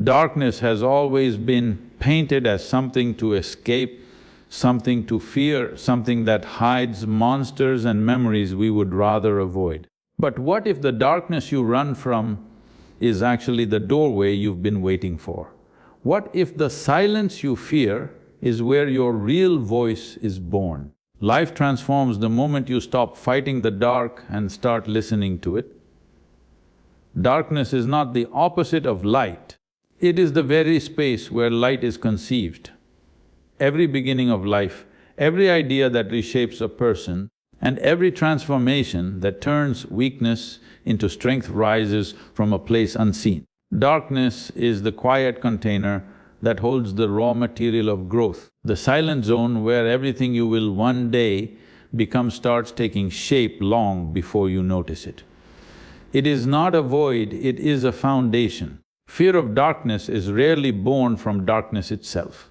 Darkness has always been painted as something to escape, something to fear, something that hides monsters and memories we would rather avoid. But what if the darkness you run from is actually the doorway you've been waiting for? What if the silence you fear is where your real voice is born? Life transforms the moment you stop fighting the dark and start listening to it. Darkness is not the opposite of light. It is the very space where light is conceived. Every beginning of life, every idea that reshapes a person, and every transformation that turns weakness into strength rises from a place unseen. Darkness is the quiet container that holds the raw material of growth, the silent zone where everything you will one day become starts taking shape long before you notice it. It is not a void, it is a foundation. Fear of darkness is rarely born from darkness itself.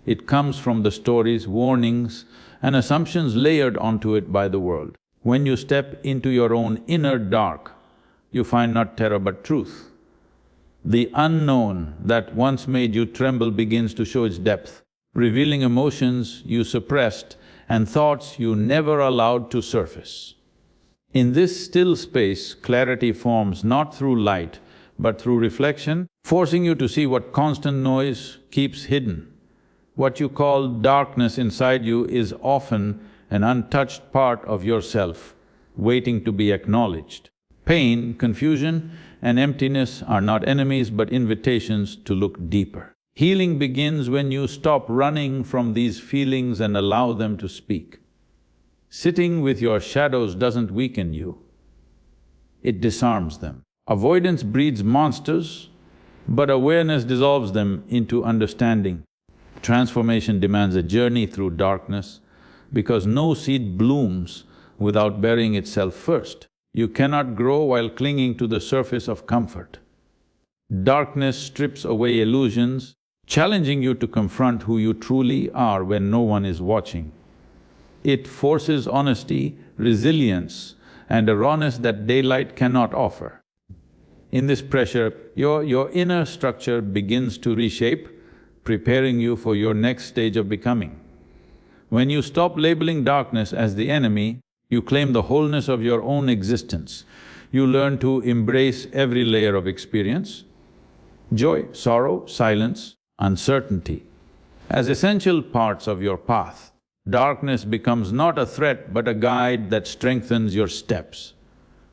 It comes from the stories, warnings, and assumptions layered onto it by the world. When you step into your own inner dark, you find not terror but truth. The unknown that once made you tremble begins to show its depth, revealing emotions you suppressed and thoughts you never allowed to surface. In this still space, clarity forms not through light, but through reflection, forcing you to see what constant noise keeps hidden. What you call darkness inside you is often an untouched part of yourself, waiting to be acknowledged. Pain, confusion, and emptiness are not enemies but invitations to look deeper. Healing begins when you stop running from these feelings and allow them to speak. Sitting with your shadows doesn't weaken you, it disarms them. Avoidance breeds monsters, but awareness dissolves them into understanding. Transformation demands a journey through darkness because no seed blooms without burying itself first. You cannot grow while clinging to the surface of comfort. Darkness strips away illusions, challenging you to confront who you truly are when no one is watching. It forces honesty, resilience, and a rawness that daylight cannot offer. In this pressure, your inner structure begins to reshape, preparing you for your next stage of becoming. When you stop labeling darkness as the enemy, you claim the wholeness of your own existence. You learn to embrace every layer of experience, joy, sorrow, silence, uncertainty, as essential parts of your path. Darkness becomes not a threat but a guide that strengthens your steps.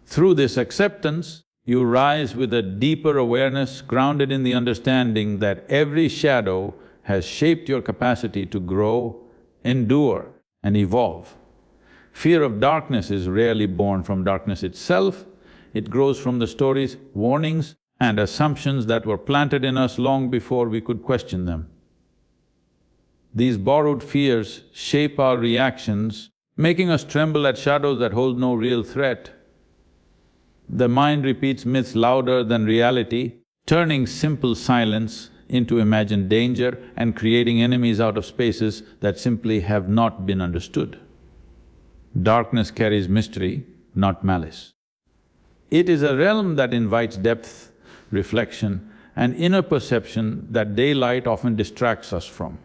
Through this acceptance, you rise with a deeper awareness grounded in the understanding that every shadow has shaped your capacity to grow, endure, and evolve. Fear of darkness is rarely born from darkness itself, it grows from the stories, warnings, and assumptions that were planted in us long before we could question them. These borrowed fears shape our reactions, making us tremble at shadows that hold no real threat. The mind repeats myths louder than reality, turning simple silence into imagined danger and creating enemies out of spaces that simply have not been understood. Darkness carries mystery, not malice. It is a realm that invites depth, reflection, and inner perception that daylight often distracts us from.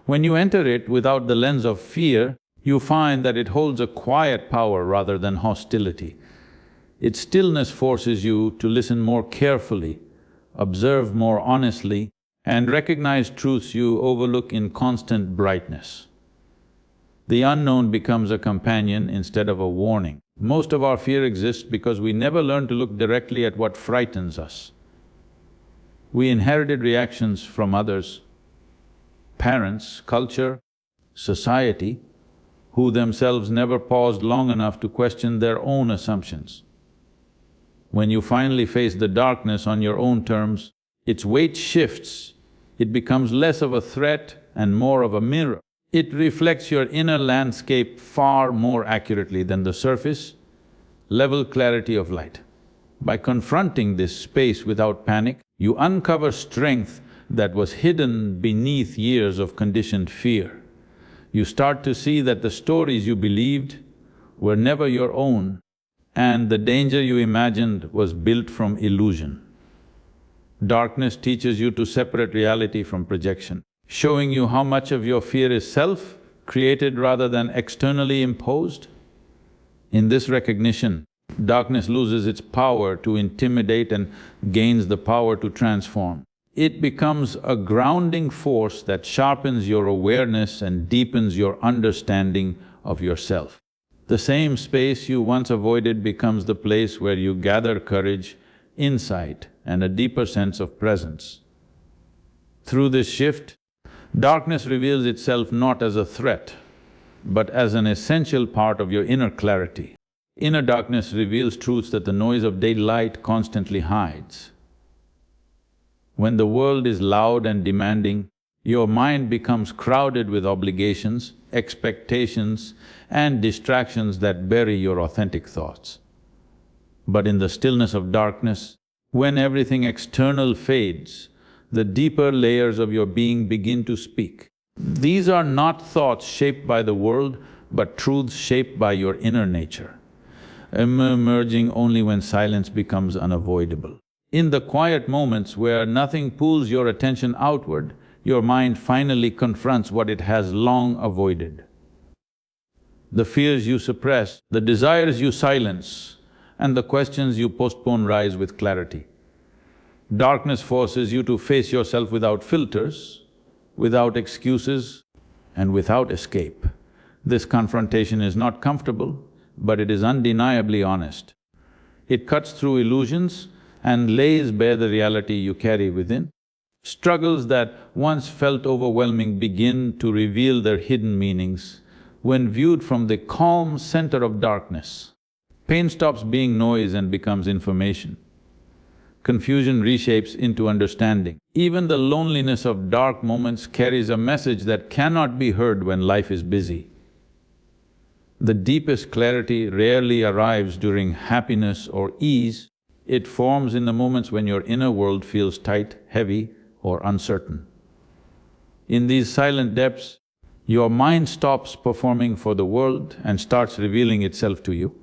When you enter it without the lens of fear, you find that it holds a quiet power rather than hostility. Its stillness forces you to listen more carefully, observe more honestly, and recognize truths you overlook in constant brightness. The unknown becomes a companion instead of a warning. Most of our fear exists because we never learn to look directly at what frightens us. We inherited reactions from others, parents, culture, society, who themselves never paused long enough to question their own assumptions. When you finally face the darkness on your own terms, its weight shifts, it becomes less of a threat and more of a mirror. It reflects your inner landscape far more accurately than the surface level clarity of light. By confronting this space without panic, you uncover strength that was hidden beneath years of conditioned fear. You start to see that the stories you believed were never your own, and the danger you imagined was built from illusion. Darkness teaches you to separate reality from projection, showing you how much of your fear is self-created rather than externally imposed. In this recognition, darkness loses its power to intimidate and gains the power to transform. It becomes a grounding force that sharpens your awareness and deepens your understanding of yourself. The same space you once avoided becomes the place where you gather courage, insight, and a deeper sense of presence. Through this shift, darkness reveals itself not as a threat, but as an essential part of your inner clarity. Inner darkness reveals truths that the noise of daylight constantly hides. When the world is loud and demanding, your mind becomes crowded with obligations, expectations, and distractions that bury your authentic thoughts. But in the stillness of darkness, when everything external fades, the deeper layers of your being begin to speak. These are not thoughts shaped by the world, but truths shaped by your inner nature, emerging only when silence becomes unavoidable. In the quiet moments where nothing pulls your attention outward, your mind finally confronts what it has long avoided. The fears you suppress, the desires you silence, and the questions you postpone rise with clarity. Darkness forces you to face yourself without filters, without excuses, and without escape. This confrontation is not comfortable, but it is undeniably honest. It cuts through illusions and lays bare the reality you carry within. Struggles that once felt overwhelming begin to reveal their hidden meanings when viewed from the calm center of darkness. Pain stops being noise and becomes information. Confusion reshapes into understanding. Even the loneliness of dark moments carries a message that cannot be heard when life is busy. The deepest clarity rarely arrives during happiness or ease. It forms in the moments when your inner world feels tight, heavy, or uncertain. In these silent depths, your mind stops performing for the world and starts revealing itself to you.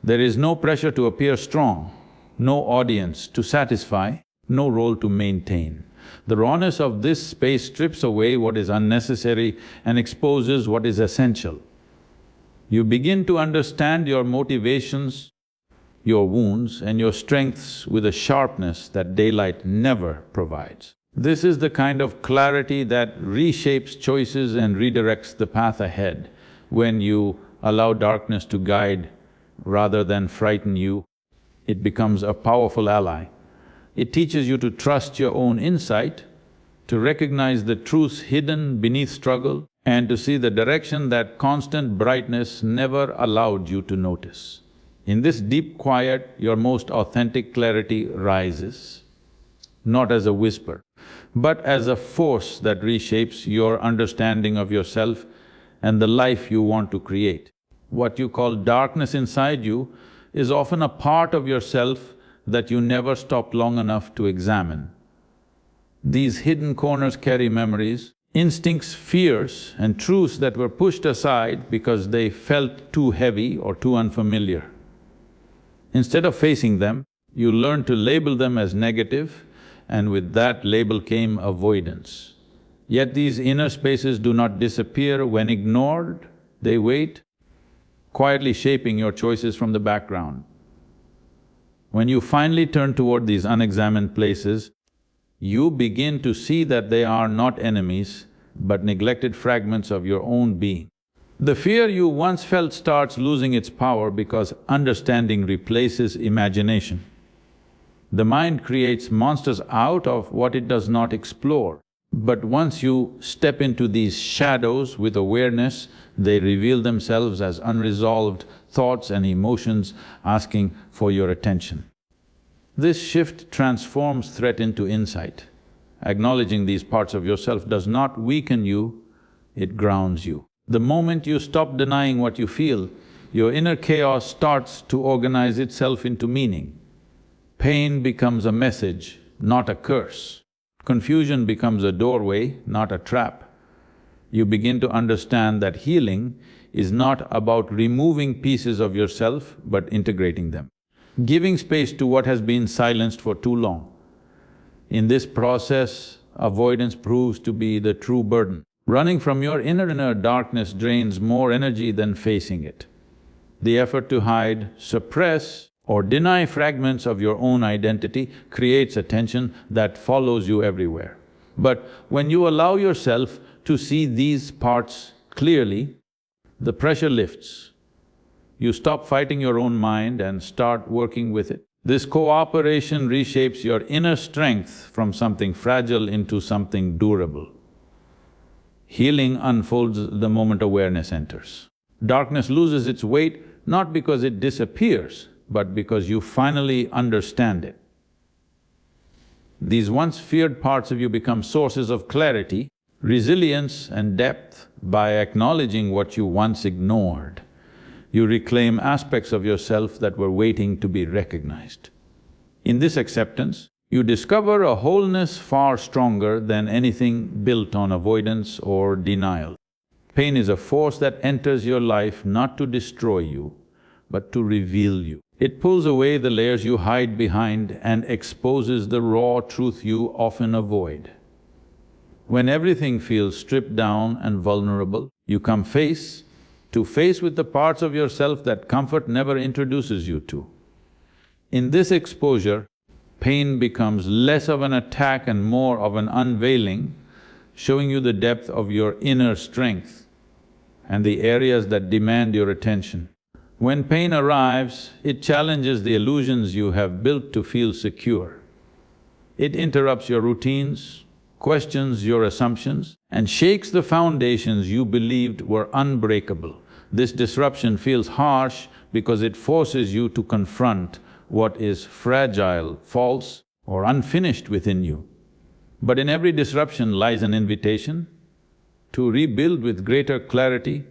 There is no pressure to appear strong, no audience to satisfy, no role to maintain. The rawness of this space strips away what is unnecessary and exposes what is essential. You begin to understand your motivations, your wounds, and your strengths with a sharpness that daylight never provides. This is the kind of clarity that reshapes choices and redirects the path ahead. When you allow darkness to guide rather than frighten you, it becomes a powerful ally. It teaches you to trust your own insight, to recognize the truths hidden beneath struggle, and to see the direction that constant brightness never allowed you to notice. In this deep quiet, your most authentic clarity rises, not as a whisper, but as a force that reshapes your understanding of yourself and the life you want to create. What you call darkness inside you is often a part of yourself that you never stop long enough to examine. These hidden corners carry memories, instincts, fears, and truths that were pushed aside because they felt too heavy or too unfamiliar. Instead of facing them, you learn to label them as negative, and with that label came avoidance. Yet these inner spaces do not disappear when ignored, they wait, quietly shaping your choices from the background. When you finally turn toward these unexamined places, you begin to see that they are not enemies, but neglected fragments of your own being. The fear you once felt starts losing its power because understanding replaces imagination. The mind creates monsters out of what it does not explore. But once you step into these shadows with awareness, they reveal themselves as unresolved thoughts and emotions asking for your attention. This shift transforms threat into insight. Acknowledging these parts of yourself does not weaken you, it grounds you. The moment you stop denying what you feel, your inner chaos starts to organize itself into meaning. Pain becomes a message, not a curse. Confusion becomes a doorway, not a trap. You begin to understand that healing is not about removing pieces of yourself, but integrating them. Giving space to what has been silenced for too long. In this process, avoidance proves to be the true burden. Running from your inner darkness drains more energy than facing it. The effort to hide, suppress, or deny fragments of your own identity creates a tension that follows you everywhere. But when you allow yourself to see these parts clearly, the pressure lifts. You stop fighting your own mind and start working with it. This cooperation reshapes your inner strength from something fragile into something durable. Healing unfolds the moment awareness enters. Darkness loses its weight not because it disappears, but because you finally understand it. These once feared parts of you become sources of clarity, resilience and depth. By acknowledging what you once ignored, you reclaim aspects of yourself that were waiting to be recognized. In this acceptance, you discover a wholeness far stronger than anything built on avoidance or denial. Pain is a force that enters your life not to destroy you, but to reveal you. It pulls away the layers you hide behind and exposes the raw truth you often avoid. When everything feels stripped down and vulnerable, you come face to face with the parts of yourself that comfort never introduces you to. In this exposure, pain becomes less of an attack and more of an unveiling, showing you the depth of your inner strength and the areas that demand your attention. When pain arrives, it challenges the illusions you have built to feel secure. It interrupts your routines, questions your assumptions, and shakes the foundations you believed were unbreakable. This disruption feels harsh because it forces you to confront what is fragile, false, or unfinished within you. But in every disruption lies an invitation to rebuild with greater clarity,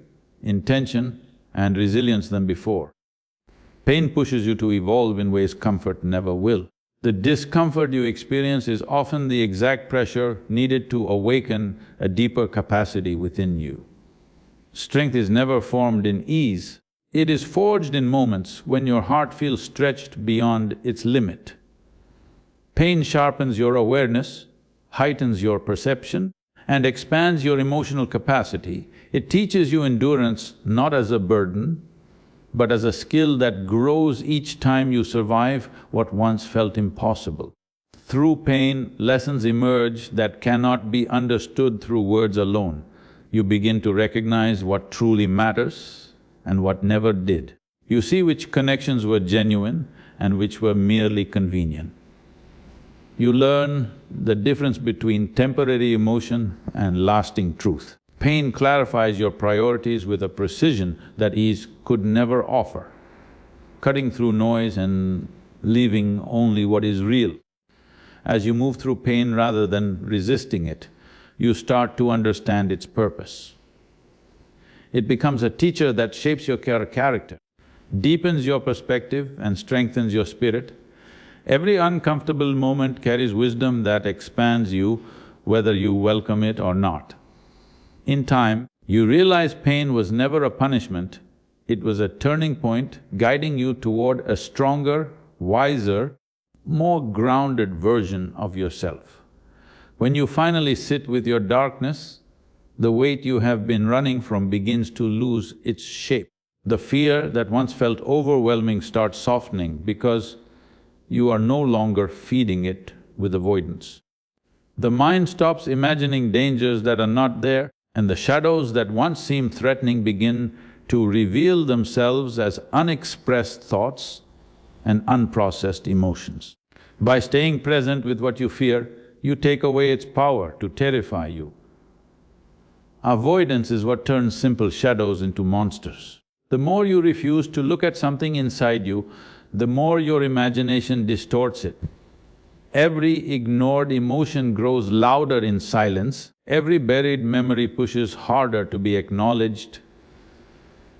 intention, and resilience than before. Pain pushes you to evolve in ways comfort never will. The discomfort you experience is often the exact pressure needed to awaken a deeper capacity within you. Strength is never formed in ease, it is forged in moments when your heart feels stretched beyond its limit. Pain sharpens your awareness, heightens your perception, and expands your emotional capacity. It teaches you endurance not as a burden, but as a skill that grows each time you survive what once felt impossible. Through pain, lessons emerge that cannot be understood through words alone. You begin to recognize what truly matters and what never did. You see which connections were genuine and which were merely convenient. You learn the difference between temporary emotion and lasting truth. Pain clarifies your priorities with a precision that ease could never offer, cutting through noise and leaving only what is real. As you move through pain rather than resisting it, you start to understand its purpose. It becomes a teacher that shapes your character, deepens your perspective and strengthens your spirit. Every uncomfortable moment carries wisdom that expands you, whether you welcome it or not. In time, you realize pain was never a punishment, it was a turning point guiding you toward a stronger, wiser, more grounded version of yourself. When you finally sit with your darkness, the weight you have been running from begins to lose its shape. The fear that once felt overwhelming starts softening because you are no longer feeding it with avoidance. The mind stops imagining dangers that are not there, and the shadows that once seemed threatening begin to reveal themselves as unexpressed thoughts and unprocessed emotions. By staying present with what you fear, you take away its power to terrify you. Avoidance is what turns simple shadows into monsters. The more you refuse to look at something inside you, the more your imagination distorts it. Every ignored emotion grows louder in silence, every buried memory pushes harder to be acknowledged,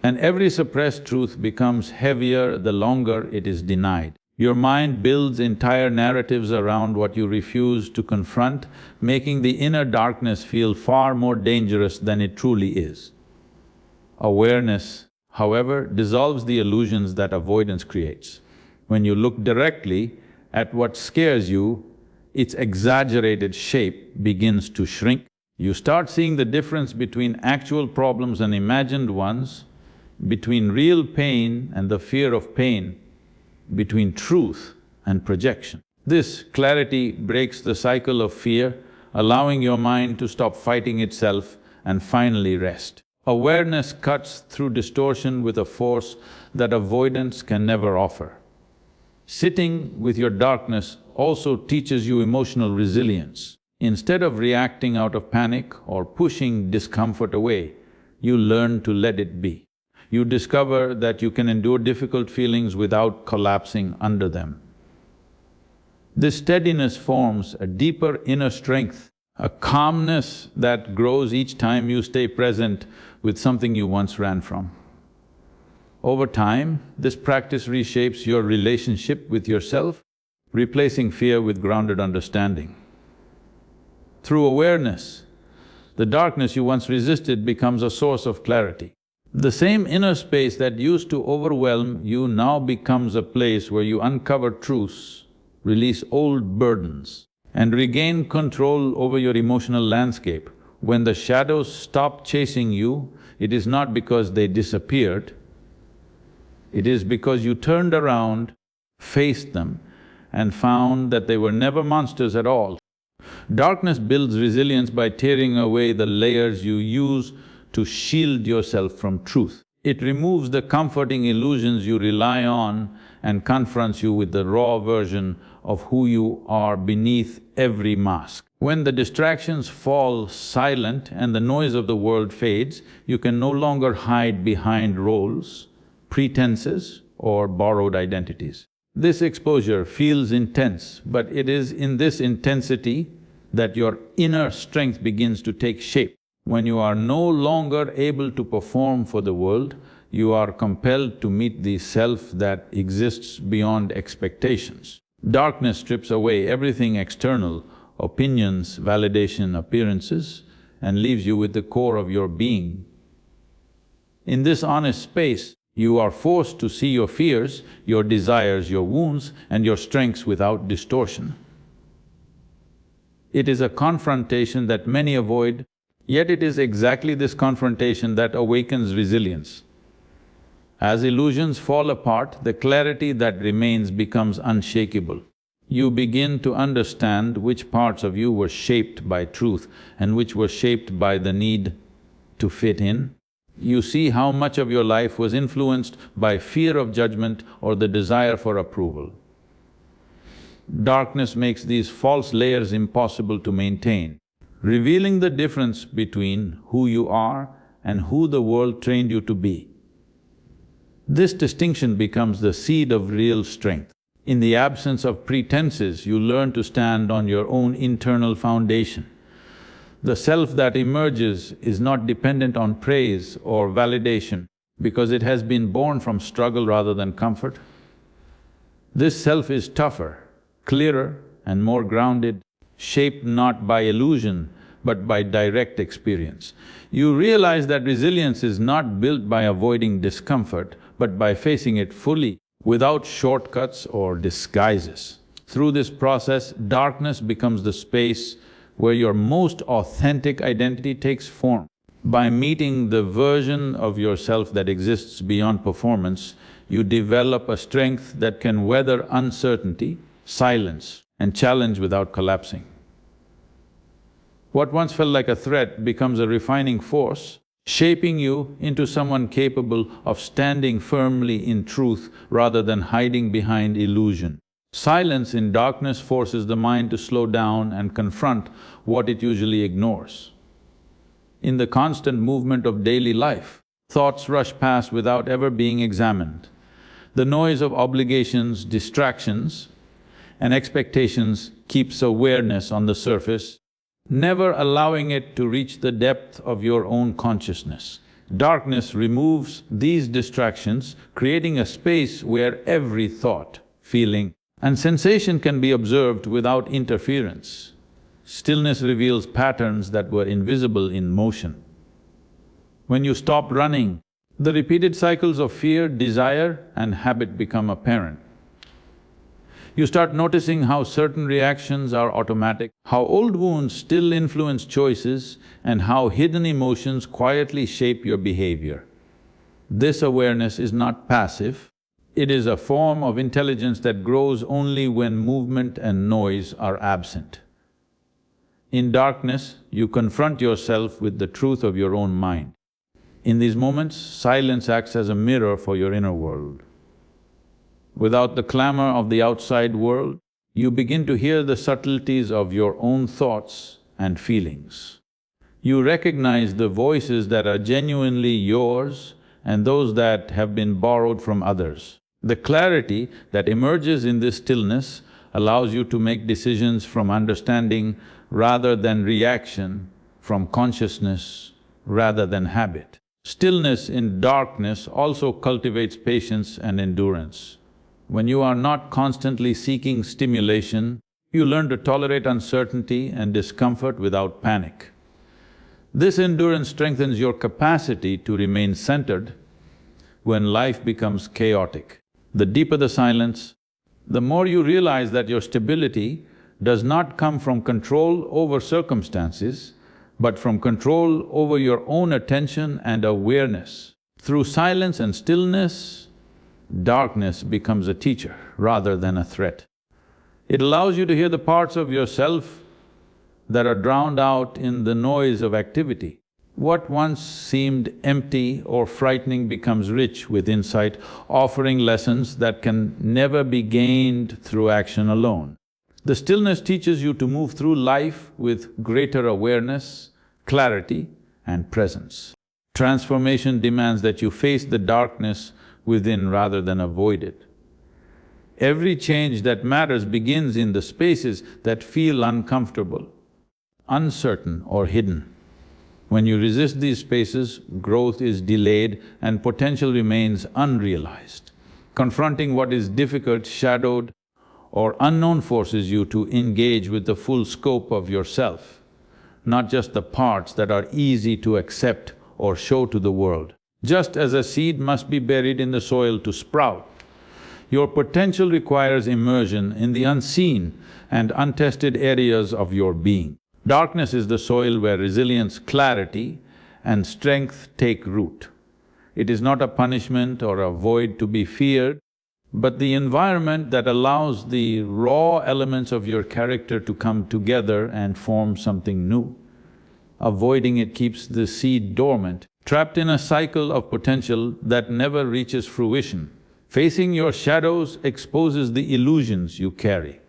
and every suppressed truth becomes heavier the longer it is denied. Your mind builds entire narratives around what you refuse to confront, making the inner darkness feel far more dangerous than it truly is. Awareness, however, dissolves the illusions that avoidance creates. When you look directly at what scares you, its exaggerated shape begins to shrink. You start seeing the difference between actual problems and imagined ones, between real pain and the fear of pain, between truth and projection. This clarity breaks the cycle of fear, allowing your mind to stop fighting itself and finally rest. Awareness cuts through distortion with a force that avoidance can never offer. Sitting with your darkness also teaches you emotional resilience. Instead of reacting out of panic or pushing discomfort away, you learn to let it be. You discover that you can endure difficult feelings without collapsing under them. This steadiness forms a deeper inner strength, a calmness that grows each time you stay present with something you once ran from. Over time, this practice reshapes your relationship with yourself, replacing fear with grounded understanding. Through awareness, the darkness you once resisted becomes a source of clarity. The same inner space that used to overwhelm you now becomes a place where you uncover truths, release old burdens, and regain control over your emotional landscape. When the shadows stop chasing you, it is not because they disappeared, it is because you turned around, faced them, and found that they were never monsters at all. Darkness builds resilience by tearing away the layers you use to shield yourself from truth. It removes the comforting illusions you rely on and confronts you with the raw version of who you are beneath every mask. When the distractions fall silent and the noise of the world fades, you can no longer hide behind roles, pretenses, or borrowed identities. This exposure feels intense, but it is in this intensity that your inner strength begins to take shape. When you are no longer able to perform for the world, you are compelled to meet the self that exists beyond expectations. Darkness strips away everything external, opinions, validation, appearances, and leaves you with the core of your being. In this honest space, you are forced to see your fears, your desires, your wounds, and your strengths without distortion. It is a confrontation that many avoid, yet it is exactly this confrontation that awakens resilience. As illusions fall apart, the clarity that remains becomes unshakable. You begin to understand which parts of you were shaped by truth and which were shaped by the need to fit in. You see how much of your life was influenced by fear of judgment or the desire for approval. Darkness makes these false layers impossible to maintain, revealing the difference between who you are and who the world trained you to be. This distinction becomes the seed of real strength. In the absence of pretenses, you learn to stand on your own internal foundation. The self that emerges is not dependent on praise or validation because it has been born from struggle rather than comfort. This self is tougher, clearer and more grounded, shaped not by illusion but by direct experience. You realize that resilience is not built by avoiding discomfort but by facing it fully, without shortcuts or disguises. Through this process, darkness becomes the space where your most authentic identity takes form. By meeting the version of yourself that exists beyond performance, you develop a strength that can weather uncertainty, silence, and challenge without collapsing. What once felt like a threat becomes a refining force, shaping you into someone capable of standing firmly in truth rather than hiding behind illusion. Silence in darkness forces the mind to slow down and confront what it usually ignores. In the constant movement of daily life, thoughts rush past without ever being examined. The noise of obligations, distractions, and expectations keeps awareness on the surface, never allowing it to reach the depth of your own consciousness. Darkness removes these distractions, creating a space where every thought, feeling, and sensation can be observed without interference. Stillness reveals patterns that were invisible in motion. When you stop running, the repeated cycles of fear, desire, and habit become apparent. You start noticing how certain reactions are automatic, how old wounds still influence choices, and how hidden emotions quietly shape your behavior. This awareness is not passive, it is a form of intelligence that grows only when movement and noise are absent. In darkness, you confront yourself with the truth of your own mind. In these moments, silence acts as a mirror for your inner world. Without the clamor of the outside world, you begin to hear the subtleties of your own thoughts and feelings. You recognize the voices that are genuinely yours and those that have been borrowed from others. The clarity that emerges in this stillness allows you to make decisions from understanding rather than reaction, from consciousness rather than habit. Stillness in darkness also cultivates patience and endurance. When you are not constantly seeking stimulation, you learn to tolerate uncertainty and discomfort without panic. This endurance strengthens your capacity to remain centered when life becomes chaotic. The deeper the silence, the more you realize that your stability does not come from control over circumstances, but from control over your own attention and awareness. Through silence and stillness, darkness becomes a teacher rather than a threat. It allows you to hear the parts of yourself that are drowned out in the noise of activity. What once seemed empty or frightening becomes rich with insight, offering lessons that can never be gained through action alone. The stillness teaches you to move through life with greater awareness, clarity, and presence. Transformation demands that you face the darkness within rather than avoid it. Every change that matters begins in the spaces that feel uncomfortable, uncertain, or hidden. When you resist these spaces, growth is delayed and potential remains unrealized. Confronting what is difficult, shadowed, or unknown forces you to engage with the full scope of yourself, not just the parts that are easy to accept or show to the world. Just as a seed must be buried in the soil to sprout, your potential requires immersion in the unseen and untested areas of your being. Darkness is the soil where resilience, clarity, and strength take root. It is not a punishment or a void to be feared, but the environment that allows the raw elements of your character to come together and form something new. Avoiding it keeps the seed dormant, trapped in a cycle of potential that never reaches fruition. Facing your shadows exposes the illusions you carry.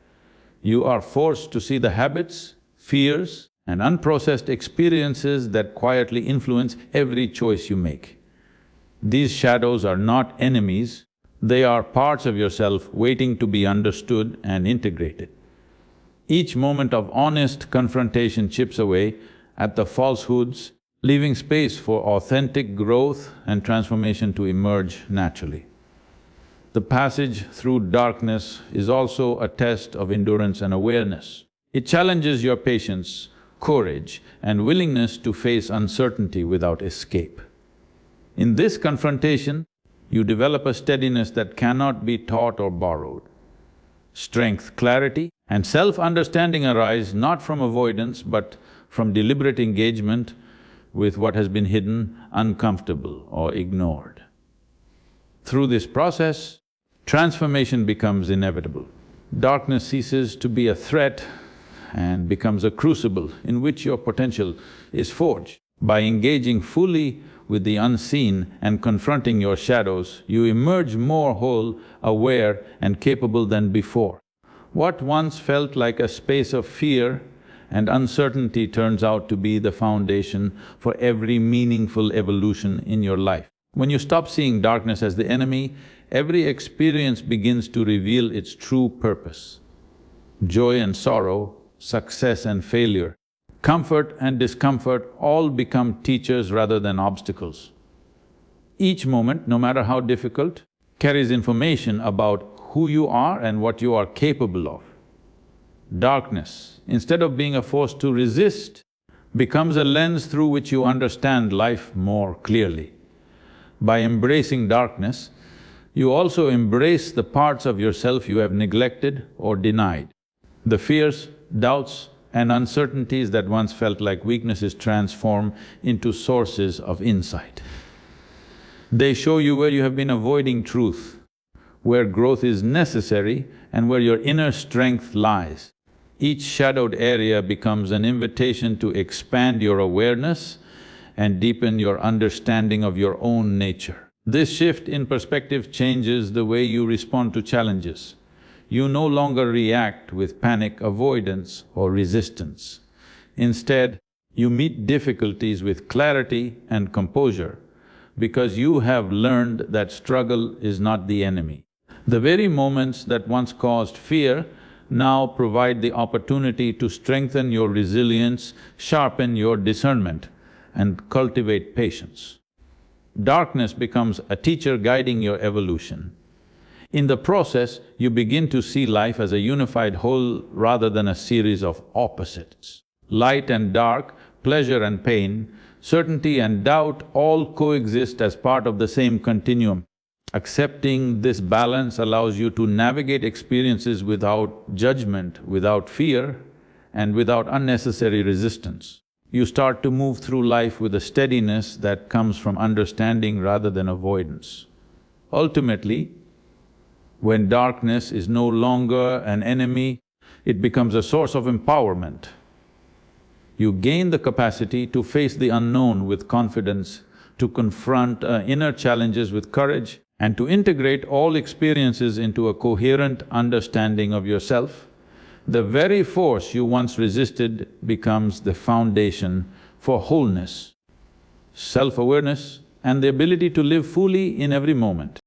You are forced to see the habits, fears, and unprocessed experiences that quietly influence every choice you make. These shadows are not enemies, they are parts of yourself waiting to be understood and integrated. Each moment of honest confrontation chips away at the falsehoods, leaving space for authentic growth and transformation to emerge naturally. The passage through darkness is also a test of endurance and awareness. It challenges your patience, courage, and willingness to face uncertainty without escape. In this confrontation, you develop a steadiness that cannot be taught or borrowed. Strength, clarity, and self-understanding arise not from avoidance but from deliberate engagement with what has been hidden, uncomfortable, or ignored. Through this process, transformation becomes inevitable. Darkness ceases to be a threat and becomes a crucible in which your potential is forged. By engaging fully with the unseen and confronting your shadows, you emerge more whole, aware, and capable than before. What once felt like a space of fear and uncertainty turns out to be the foundation for every meaningful evolution in your life. When you stop seeing darkness as the enemy, every experience begins to reveal its true purpose. Joy and sorrow, success and failure, comfort and discomfort all become teachers rather than obstacles. Each moment, no matter how difficult, carries information about who you are and what you are capable of. Darkness, instead of being a force to resist, becomes a lens through which you understand life more clearly. By embracing darkness, You also embrace the parts of yourself you have neglected or denied. The fears, doubts, and uncertainties that once felt like weaknesses transform into sources of insight. They show you where you have been avoiding truth, where growth is necessary, and where your inner strength lies. Each shadowed area becomes an invitation to expand your awareness and deepen your understanding of your own nature. This shift in perspective changes the way you respond to challenges. You no longer react with panic, avoidance, or resistance. Instead, you meet difficulties with clarity and composure because you have learned that struggle is not the enemy. The very moments that once caused fear now provide the opportunity to strengthen your resilience, sharpen your discernment, and cultivate patience. Darkness becomes a teacher guiding your evolution. In the process, you begin to see life as a unified whole rather than a series of opposites. Light and dark, pleasure and pain, certainty and doubt all coexist as part of the same continuum. Accepting this balance allows you to navigate experiences without judgment, without fear, and without unnecessary resistance. You start to move through life with a steadiness that comes from understanding rather than avoidance. Ultimately, when darkness is no longer an enemy, it becomes a source of empowerment. You gain the capacity to face the unknown with confidence, to confront inner challenges with courage, and to integrate all experiences into a coherent understanding of yourself. The very force you once resisted becomes the foundation for wholeness, self-awareness, and the ability to live fully in every moment.